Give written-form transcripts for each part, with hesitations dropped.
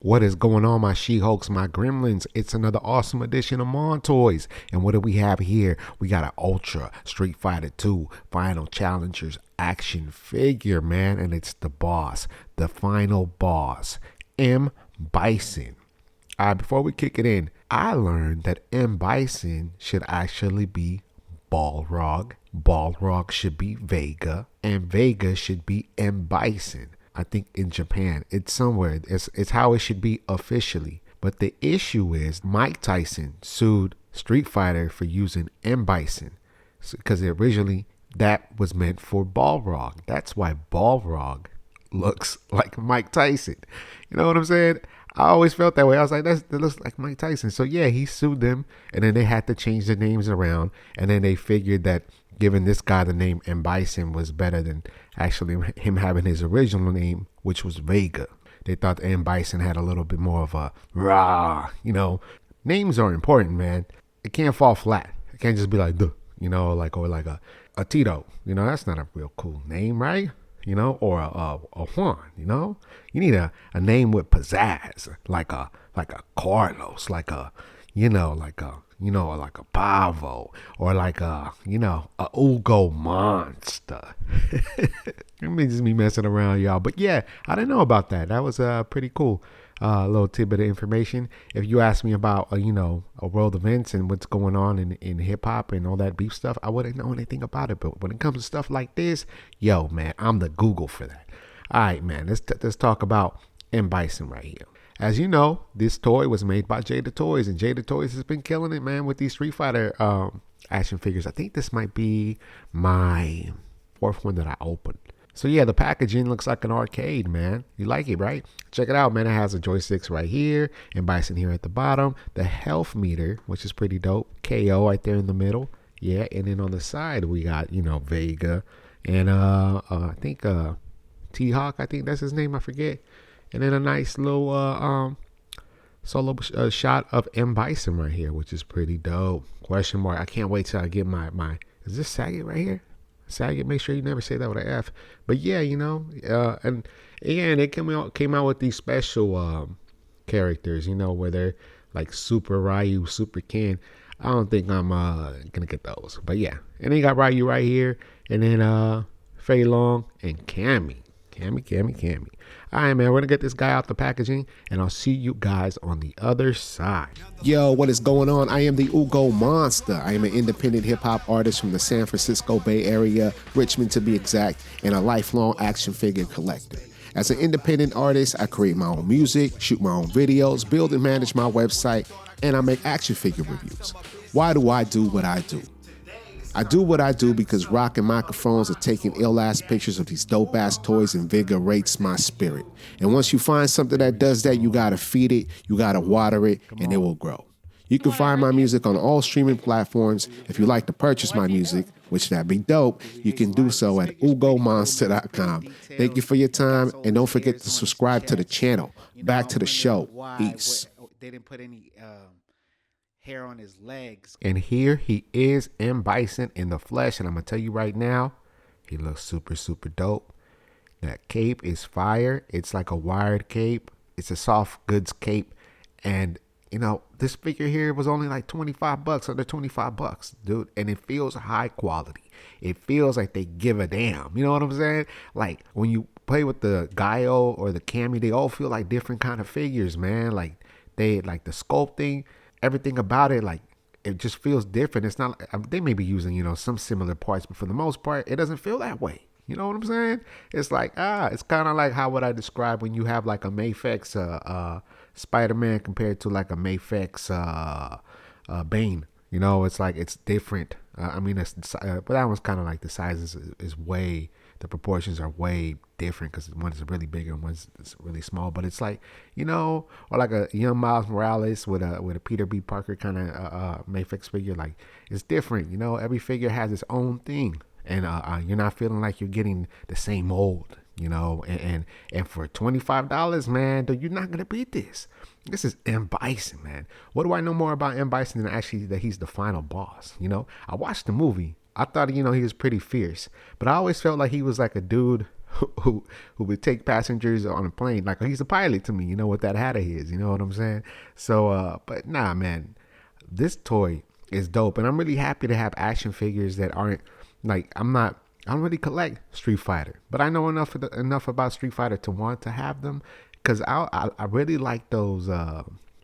What is going on, my She-Hulks, my Gremlins? It's another awesome edition of Mon Toys. And what do we have here? We got an Ultra Street Fighter 2 Final Challengers action figure, man. And it's the boss, the final boss, M.Bison. Before we kick it in, I learned that M.Bison should actually be Balrog. Balrog should be Vega. And Vega should be M.Bison. I think in Japan, it's somewhere. It's how it should be officially. But the issue is Mike Tyson sued Street Fighter for using M.Bison because originally that was meant for Balrog. That's why Balrog looks like Mike Tyson. You know what I'm saying? I always felt that way. I was like, that looks like Mike Tyson. So yeah, he sued them, and then they had to change the names around, and then they figured that giving this guy the name M.Bison was better than actually him having his original name, which was Vega. They thought M.Bison had a little bit more of a rah, Names are important, man. It can't fall flat. It can't just be like, duh, or like a Tito. That's not a real cool name, right? Or a Juan, You need a name with pizzazz, like a Carlos, like a Pavo, or like a Ugo Monster. Let me just be messing around, y'all. But yeah, I didn't know about that. That was pretty cool. Little tidbit of information. If you ask me about, a world events and what's going on in hip hop and all that beef stuff, I wouldn't know anything about it. But when it comes to stuff like this, yo, man, I'm the Google for that. All right, man, let's talk about M.Bison right here. As you know, this toy was made by Jada Toys, and Jada Toys has been killing it, man, with these Street Fighter action figures. I think this might be my fourth one that I opened. So yeah, the packaging looks like an arcade, man. You like it, right? Check it out, man. It has the joysticks right here, and M.Bison here at the bottom. The health meter, which is pretty dope. KO right there in the middle. Yeah, and then on the side we got, Vega, and I think T-Hawk, I think that's his name, I forget. And then a nice little solo shot of M.Bison right here, which is pretty dope. Question mark. I can't wait till I get my is this Saget right here? Saget, make sure you never say that with an F. But yeah, and they came out with these special characters, where they're like Super Ryu, Super Ken. I don't think I'm gonna get those. But yeah. And then you got Ryu right here, and then Fei Long and Cammy. Cammy. All right, man, we're going to get this guy out the packaging, and I'll see you guys on the other side. Yo, what is going on? I am the Ugo Monster. I am an independent hip-hop artist from the San Francisco Bay Area, Richmond to be exact, and a lifelong action figure collector. As an independent artist, I create my own music, shoot my own videos, build and manage my website, and I make action figure reviews. Why do I do what I do? I do what I do because rocking microphones are taking ill-ass pictures of these dope-ass toys invigorates my spirit. And once you find something that does that, you gotta feed it, you gotta water it, and it will grow. You can find my music on all streaming platforms. If you'd like to purchase my music, which that'd be dope, you can do so at ugomonster.com. Thank you for your time, and don't forget to subscribe to the channel. Back to the show. Peace. They didn't put any hair on his legs. And here he is, M.Bison in the flesh. And I'm going to tell you right now, he looks super, super dope. That cape is fire. It's like a wired cape. It's a soft goods cape. And, this figure here was only like $25, under $25, dude. And it feels high quality. It feels like they give a damn. You know what I'm saying? Like when you play with the Gaio or the Cammy, they all feel like different kind of figures, man. Like they like the sculpting. Everything about it, like, it just feels different. It's not, they may be using, some similar parts, but for the most part, it doesn't feel that way. You know what I'm saying? It's like, it's kind of like how would I describe when you have like a Mafex Spider-Man compared to like a Mafex Bane. It's like, it's different. But that one's kind of like the size is way, the proportions are way different because one is really big and one's really small. But it's like, or like a young Miles Morales with a Peter B. Parker kind of Mafex figure. Like, it's different. Every figure has its own thing, and you're not feeling like you're getting the same mold. And for $25, man, dude, you're not gonna beat this. This is M.Bison, man. What do I know more about M.Bison than actually that he's the final boss? I watched the movie. I thought, he was pretty fierce, but I always felt like he was like a dude who would take passengers on a plane. Like he's a pilot to me, with that hat of his. You know what I'm saying? So, but nah, man, this toy is dope, and I'm really happy to have action figures that aren't like I'm not. I don't really collect Street Fighter, but I know enough about Street Fighter to want to have them because I really like those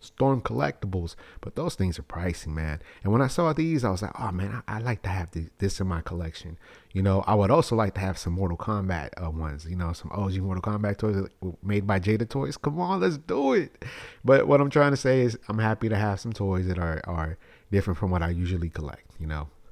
Storm collectibles, but those things are pricey, man. And when I saw these, I was like, oh man, I like to have this in my collection. I would also like to have some Mortal Kombat ones. Some OG Mortal Kombat toys made by Jada Toys. Come on, let's do it. But what I'm trying to say is, I'm happy to have some toys that are different from what I usually collect.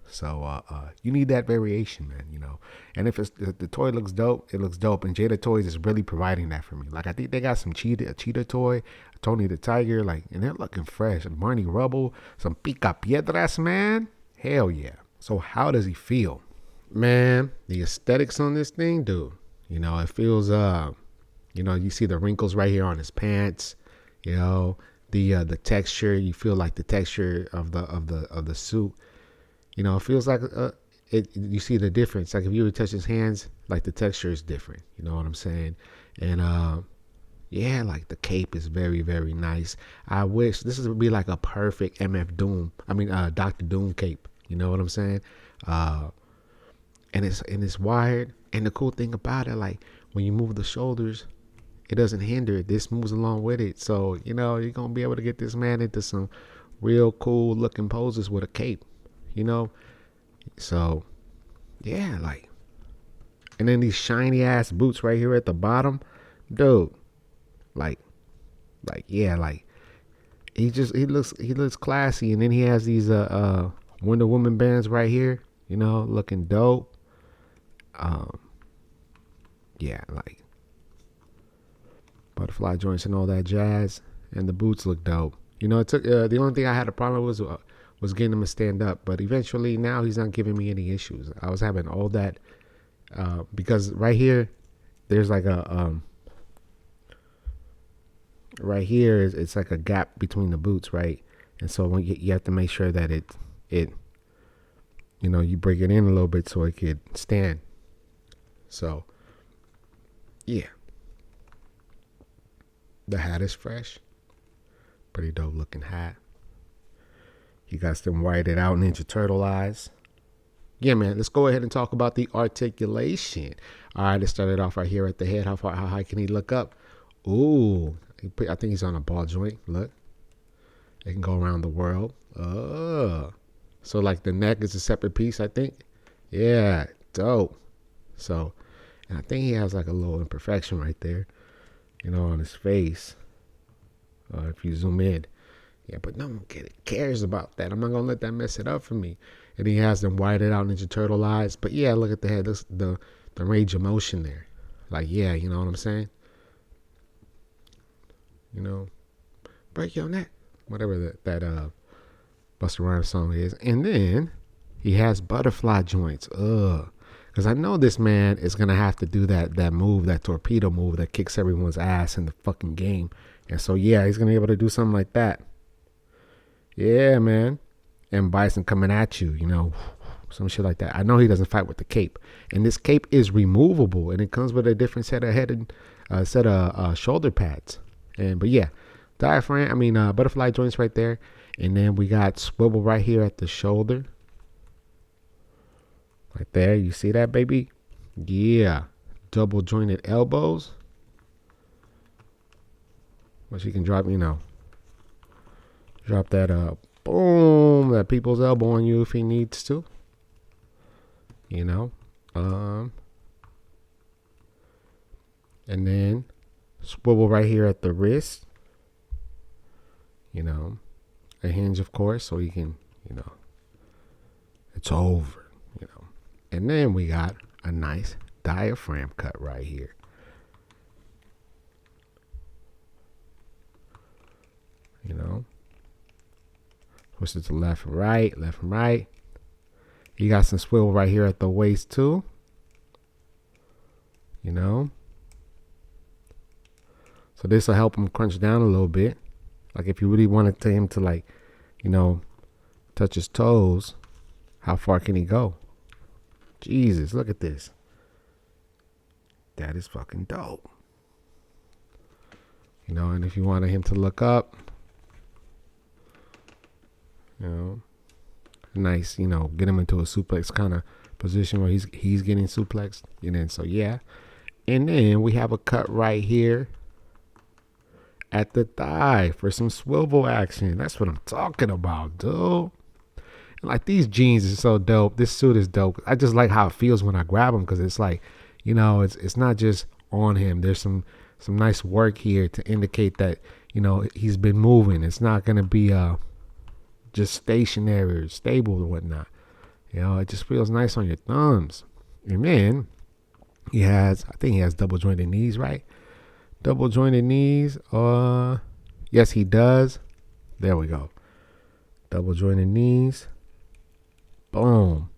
So you need that variation, man. And if the toy looks dope, it looks dope. And Jada Toys is really providing that for me. Like I think they got a cheetah toy, Tony the Tiger, and they're looking fresh. And Barney Rubble, some Pica Piedras, man. Hell yeah. So how does he feel, man? The aesthetics on this thing, dude. It feels you see the wrinkles right here on his pants. The texture. You feel like the texture of the suit. It feels like you see the difference. Like if you would touch his hands, like the texture is different. You know what I'm saying? And yeah, like the cape is very, very nice. I wish this would be like a perfect Dr. Doom cape. You know what I'm saying? And it's wired. And the cool thing about it, like when you move the shoulders, it doesn't hinder it. This moves along with it. So, you're gonna be able to get this man into some real cool looking poses with a cape. So yeah, and then these shiny ass boots right here at the bottom, dude, he looks classy. And then he has these Wonder Woman bands right here, looking dope. Yeah, butterfly joints and all that jazz, and the boots look dope. It took the only thing I had a problem was getting him to stand up, but eventually now he's not giving me any issues. I was having all that because right here there's like a right here it's like a gap between the boots, right? And so when you have to make sure that it you break it in a little bit so it could stand. So yeah, the hat is fresh, pretty dope looking hat. You got them whited out Ninja Turtle eyes. Yeah, man. Let's go ahead and talk about the articulation. All right, let's start it off right here at the head. How high can he look up? Ooh, I think he's on a ball joint. Look, it can go around the world. So like the neck is a separate piece, I think. Yeah, dope. So, and I think he has like a little imperfection right there, on his face. If you zoom in. Yeah, but no one cares about that. I'm not going to let that mess it up for me. And he has them whited out Ninja Turtle eyes. But yeah, look at the head. This, the range of motion there. Like, yeah, you know what I'm saying? Break your neck. Whatever that Busta Rhymes song is. And then he has butterfly joints. Because I know this man is going to have to do that move, that torpedo move that kicks everyone's ass in the fucking game. And so, yeah, he's going to be able to do something like that. Yeah, man. M.Bison coming at you, some shit like that. I know he doesn't fight with the cape. And this cape is removable, and it comes with a different set of shoulder pads. But yeah, butterfly joints right there. And then we got swivel right here at the shoulder. Right there. You see that, baby? Yeah. Double jointed elbows. Which you can drop, drop that boom, that people's elbow on you if he needs to. And then swivel right here at the wrist. A hinge, of course, so you can, it's over, And then we got a nice diaphragm cut right here. Twist it to left and right. You got some swivel right here at the waist too. So this will help him crunch down a little bit. Like if you really wanted him to touch his toes, how far can he go? Jesus, look at this. That is fucking dope. You know, and if you wanted him to look up, you know, nice, you know, get him into a suplex kind of position where he's getting suplexed. And then so yeah. And then we have a cut right here at the thigh for some swivel action. That's what I'm talking about, dude. Like, these jeans are so dope. This suit is dope. I just like how it feels when I grab them, because it's like, you know, it's not just on him. There's some nice work here to indicate that, you know, he's been moving. It's not going to be just stationary or stable or whatnot. You know, it just feels nice on your thumbs. And then I think he has double jointed knees, right? Double jointed knees. Yes, he does. There we go. Double jointed knees. Boom.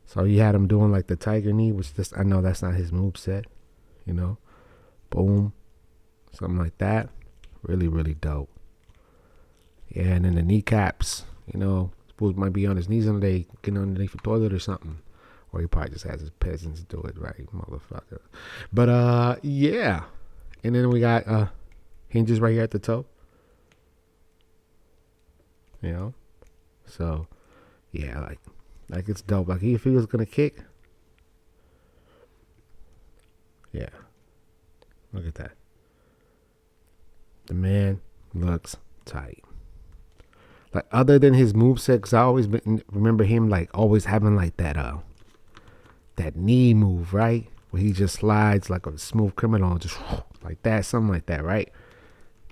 So he had him doing like the tiger knee, which I know that's not his move set. You know, boom, something like that. Really, really dope. Yeah, and then the kneecaps. You know, suppose might be on his knees under they getting underneath the toilet or something. Or he probably just has his peasants do it, right, motherfucker. But yeah. And then we got hinges right here at the toe. You know? So yeah, like it's dope. Like, if he was gonna kick. Yeah. Look at that. The man looks tight. Like, other than his moveset, because I always remember him like always having like that knee move, right? Where he just slides like a smooth criminal, just like that, something like that, right?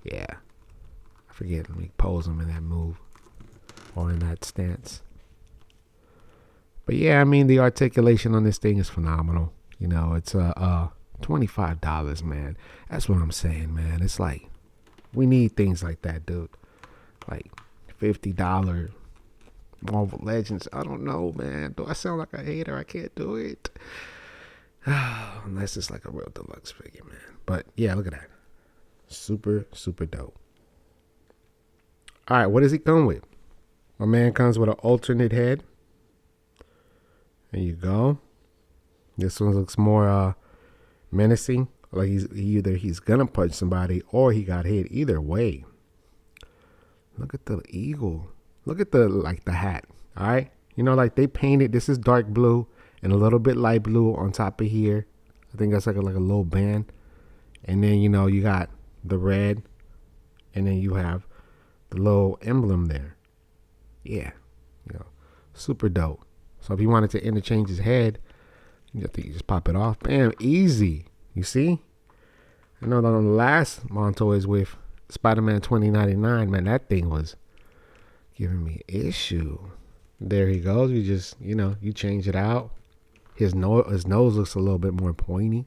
Yeah. I forget. Let me pose him in that move or in that stance. But yeah, I mean, the articulation on this thing is phenomenal. You know, it's $25, man. That's what I'm saying, man. It's like, we need things like that, dude. Like $50 Marvel Legends. I don't know, man. Do I sound like a hater? I can't do it. Unless it's like a real deluxe figure, man. But yeah, look at that. Super, super dope. All right, what does he come with? My man comes with an alternate head. There you go. This one looks more menacing. Like he's gonna punch somebody or he got hit. Either way. Look at the eagle. Look at the hat. All right. You know, like they painted. This is dark blue and a little bit light blue on top of here. I think that's like a little band. And then, you know, you got the red. And then you have the little emblem there. Yeah. You know, super dope. So if you wanted to interchange his head, you just pop it off. Bam. Easy. You see? I know that on the last Montoys with Spider-Man 2099, man, that thing was giving me issue. There he goes. You just, you know, you change it out. His nose looks a little bit more pointy,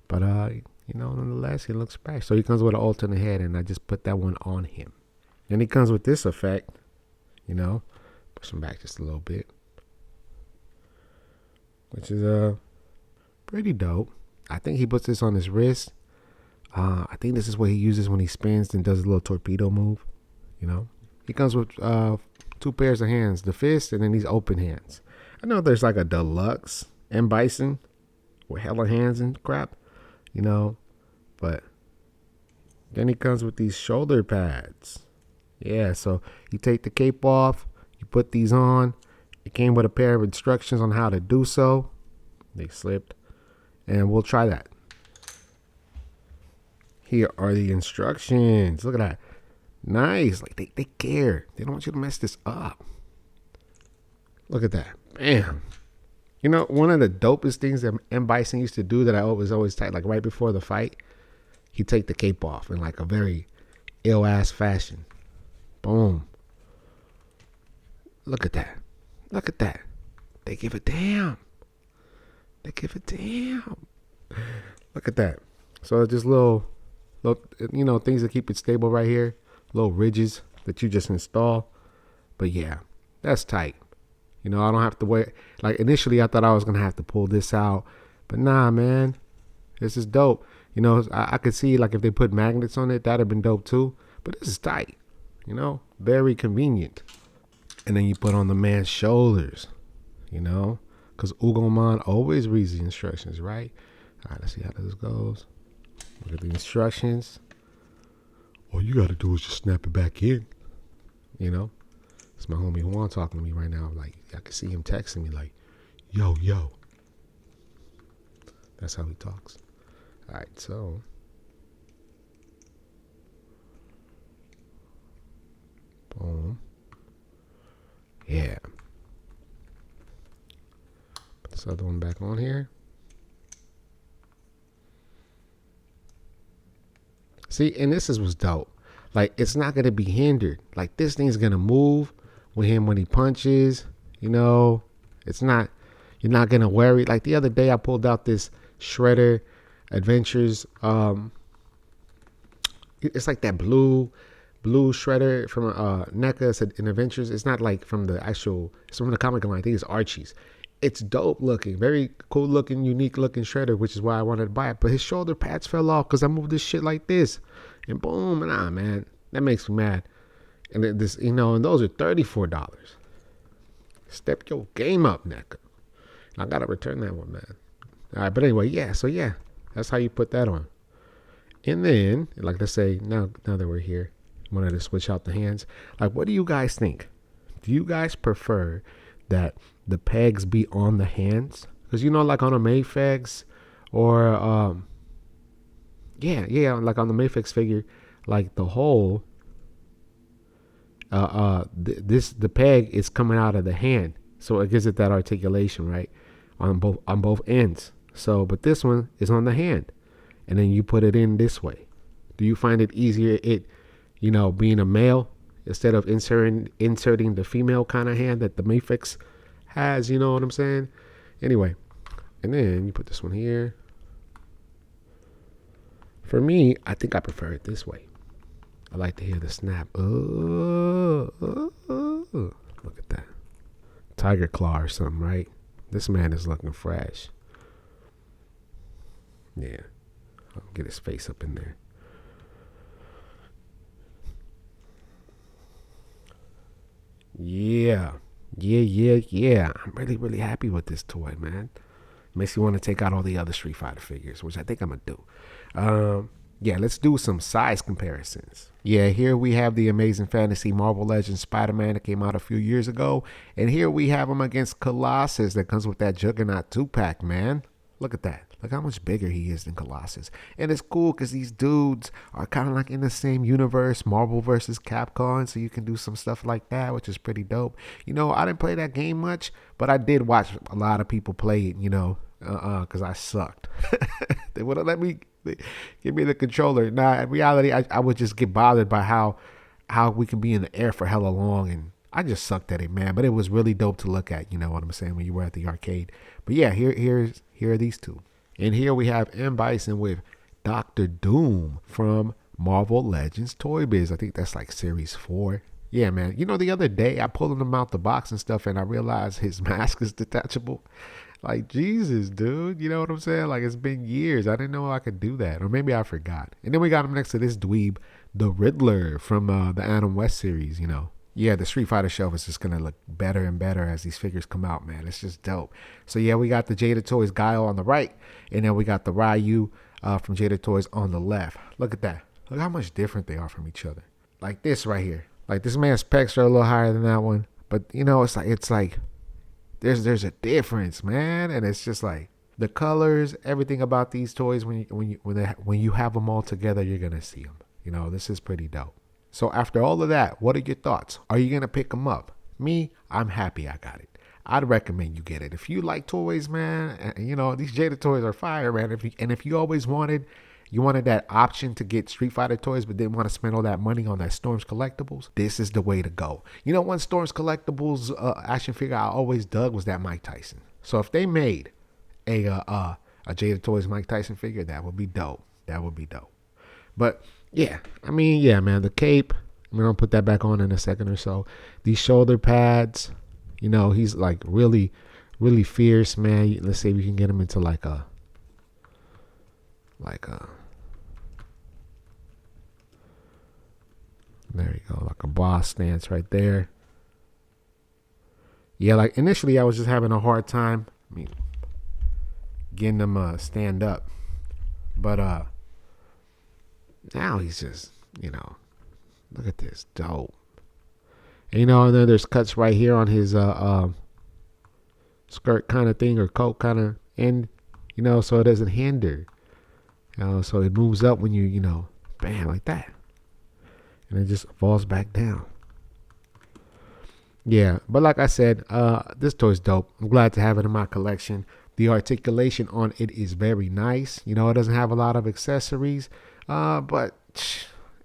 but you know, nonetheless, he looks fresh. So he comes with an alternate head, and I just put that one on him. Then he comes with this effect, you know, push him back just a little bit, which is pretty dope. I think he puts this on his wrist. I think this is what he uses when he spins and does a little torpedo move. You know, he comes with two pairs of hands, the fist and then these open hands. I know there's like a deluxe M.Bison with hella hands and crap, you know, but then he comes with these shoulder pads. Yeah, so you take the cape off, you put these on. It came with a pair of instructions on how to do so. They slipped, and we'll try that. Here are the instructions. Look at that. Nice. Like they care. They don't want you to mess this up. Look at that. Bam. You know, one of the dopest things that M.Bison used to do that I was always tight, like right before the fight, he'd take the cape off in like a very ill-ass fashion. Boom. Look at that. Look at that. They give a damn. They give a damn. Look at that. So just little, you know, things that keep it stable right here. Little ridges that you just install. But yeah, that's tight. You know, I don't have to wait. Like initially I thought I was going to have to pull this out. But nah, man. This is dope. You know, I could see like if they put magnets on it, that'd have been dope too. But this is tight. You know, very convenient. And then you put on the man's shoulders. You know, because Ugomon always reads the instructions, right? All right, let's see how this goes. Look at the instructions. All you got to do is just snap it back in. You know, it's my homie Juan talking to me right now. Like, I can see him texting me like, yo, yo. That's how he talks. All right, so. Boom. Yeah. Put this other one back on here. See, and this is what's dope. Like, it's not going to be hindered. Like, this thing's going to move with him when he punches. You know, it's not, you're not going to worry. Like, the other day, I pulled out this Shredder Adventures. It's like that blue Shredder from NECA in Adventures. It's not like from the actual, it's from the comic line. I think it's Archie's. It's dope looking, very cool looking, unique looking Shredder, which is why I wanted to buy it. But his shoulder pads fell off because I moved this shit like this, and boom, and man, that makes me mad. And this, you know, and those are $34. Step your game up, NECA. I gotta return that one, man. All right, but anyway, yeah. So yeah, that's how you put that on. And then, like I say, now that we're here, I wanted to switch out the hands. Like, what do you guys think? Do you guys prefer that the pegs be on the hands? Because, you know, like on a Mayfix or like on the Mayfix figure, like the hole, the peg is coming out of the hand, so it gives it that articulation, right, on both ends. So, but this one is on the hand, and then you put it in this way. Do you find it easier, you know, being a male instead of inserting the female kind of hand that the Mayfix has? You know what I'm saying? Anyway, and then you put this one here. For me, I think I prefer it this way. I like to hear the snap. Look at that. Tiger claw or something, right? This man is looking fresh. Yeah. I'll get his face up in there. Yeah. I'm really, really happy with this toy, man. Makes me want to take out all the other Street Fighter figures, which I think I'm going to do. Yeah, let's do some size comparisons. Yeah, here we have the Amazing Fantasy Marvel Legends Spider-Man that came out a few years ago. And here we have him against Colossus that comes with that Juggernaut 2-pack, man. Look at that. Look how much bigger he is than Colossus. And it's cool because these dudes are kind of like in the same universe, Marvel versus Capcom, so you can do some stuff like that, which is pretty dope. You know, I didn't play that game much, but I did watch a lot of people play it, you know, because I sucked. They wouldn't let me give me the controller. Nah, in reality, I would just get bothered by how we can be in the air for hella long, and I just sucked at it, man. But it was really dope to look at, you know what I'm saying, when you were at the arcade. But yeah, here are these two. And here we have M.Bison with Dr. Doom from Marvel Legends Toy Biz. I think that's like Series 4. Yeah, man. You know, the other day I pulled him out the box and stuff, and I realized his mask is detachable. Like, Jesus, dude. You know what I'm saying? Like, it's been years. I didn't know I could do that. Or maybe I forgot. And then we got him next to this dweeb, the Riddler from the Adam West series, you know. Yeah, the Street Fighter shelf is just going to look better and better as these figures come out, man. It's just dope. So, yeah, we got the Jada Toys Guile on the right, and then we got the Ryu from Jada Toys on the left. Look at that. Look how much different they are from each other. Like this right here. Like, this man's pecs are a little higher than that one. But, you know, it's like there's a difference, man. And it's just like the colors, everything about these toys, when you have them all together, you're going to see them. You know, this is pretty dope. So after all of that, what are your thoughts? Are you going to pick them up? Me, I'm happy I got it. I'd recommend you get it. If you like toys, man, you know, these Jada toys are fire, man. If you always wanted that option to get Street Fighter toys but didn't want to spend all that money on that Storms Collectibles, this is the way to go. You know, one Storms Collectibles action figure I always dug was that Mike Tyson. So if they made a Jada Toys Mike Tyson figure, that would be dope. That would be dope. But yeah, I mean, yeah, man, the cape, I'm going to put that back on in a second or so. These shoulder pads, you know, he's like really, really fierce, man. Let's see if we can get him into like a, there you go, like a boss stance right there. Yeah, like initially I was just having a hard time. I mean, getting him stand up. But now he's just, look at this, dope. And, and then there's cuts right here on his skirt kind of thing or coat kind of end, so it doesn't hinder. So it moves up when you, bam, like that. And it just falls back down. Yeah, but like I said, this toy's dope. I'm glad to have it in my collection. The articulation on it is very nice. It doesn't have a lot of accessories. But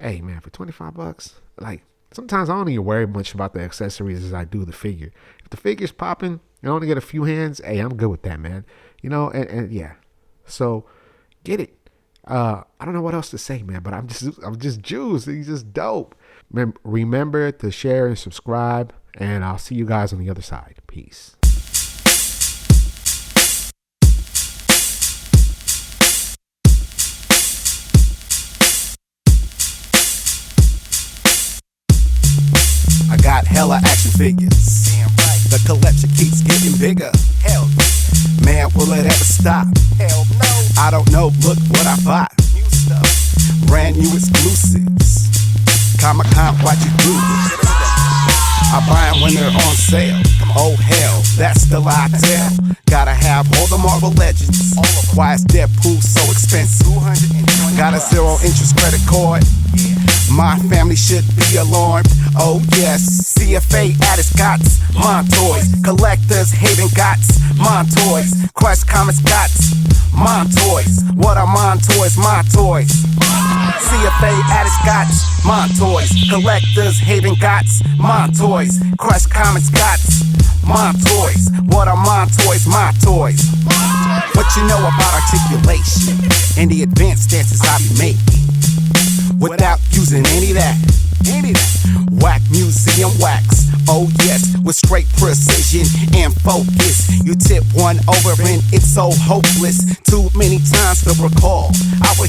hey, man, for $25, like sometimes I don't even worry much about the accessories as I do the figure. If the figure's popping and I only get a few hands, hey, I'm good with that, man. And yeah, so get it. I don't know what else to say, man, but I'm just juiced. He's just dope. Remember to share and subscribe, and I'll see you guys on the other side. Peace. I got hella action figures. Damn right. The collection keeps getting bigger. Hell yeah. Man, will it ever stop? Hell no. I don't know, look what I bought. New stuff. Brand new exclusives. Comic-Con, watch you do it. I buy them when they're on sale. Oh hell, that's the lie I tell. Gotta have all the Marvel Legends. Why is Deadpool so expensive? Got a 0 interest credit card. My family should be alarmed. Oh yes, CFA at its gots. Mon toys, collectors hating gots. Mon toys, Crush Comics gots. Mon toys, what are Mon toys? My toys. CFA at its gots. Mon toys, collectors hating gots. Mon toys, Crush Comics gots. Mon toys, what are Mon toys? My toys. What you know about articulation and the advanced dances I be making without using any of that. Whack museum wax. Oh yes, with straight precision and focus. You tip one over and it's so hopeless. Too many times to recall. I would hear